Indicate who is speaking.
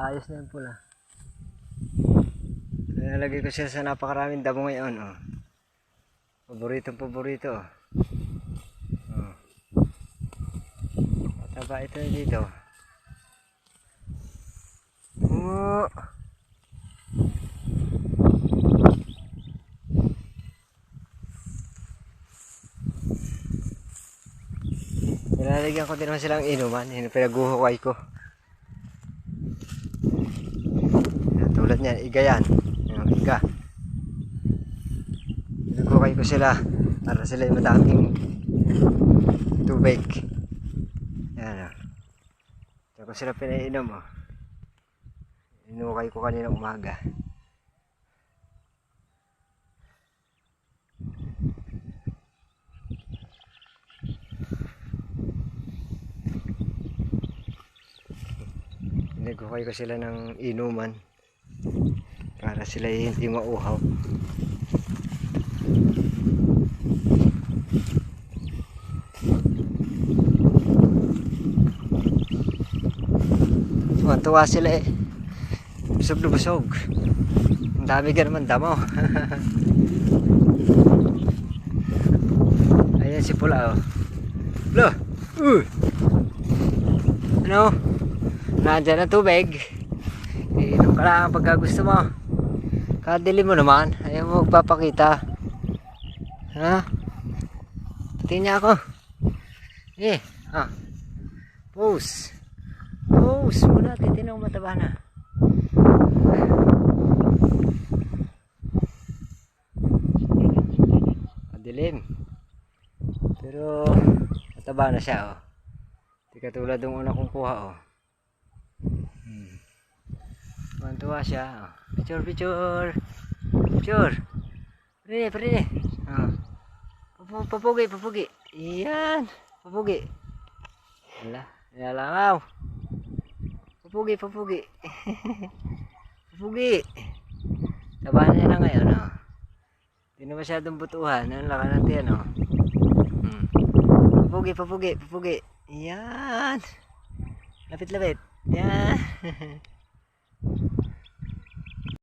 Speaker 1: ayos na yung pula. Nalagay ko siya sa napakaraming damo ngayon. Oh. Paborito. Oh. Mataba ito dito. Oh. Nilalagyan ko din naman silang inuman. Yung pinaguhukay ko. Tulad niyan, iga yan. Yung iga. Pinaguhukay ko sila para sila yung madaming tubig. Yan o. Ito ko sila pinainom o. Inukay ko kanina umaga. Nagukay ko sila ng inuman para sila hindi mauhaw. Tuwa sila eh. Busog na busog. Ang dami ka naman damo. Ayan si Pula oh. Pula! Ano? Nandiyan ang tubig. Inom ka lang pagka gusto mo. Kadili mo naman. Ayaw mo magpapakita. Ha? Tingnan niya ako. Pose. Pose muna. Titignan ko mataba na. Madilim. Pero mataba na siya oh. Di katulad ng una kong kuha oh. Mantuwa siya. Picture. Pare. Papugi. Iyan. Papugi. Wala. Nalangaw. Papugi. Papugi. Tabahan niya na ngayon. Hindi na masyadong butuhan. Ang laka natin. Papugi. Iyan. Lapit. Yan.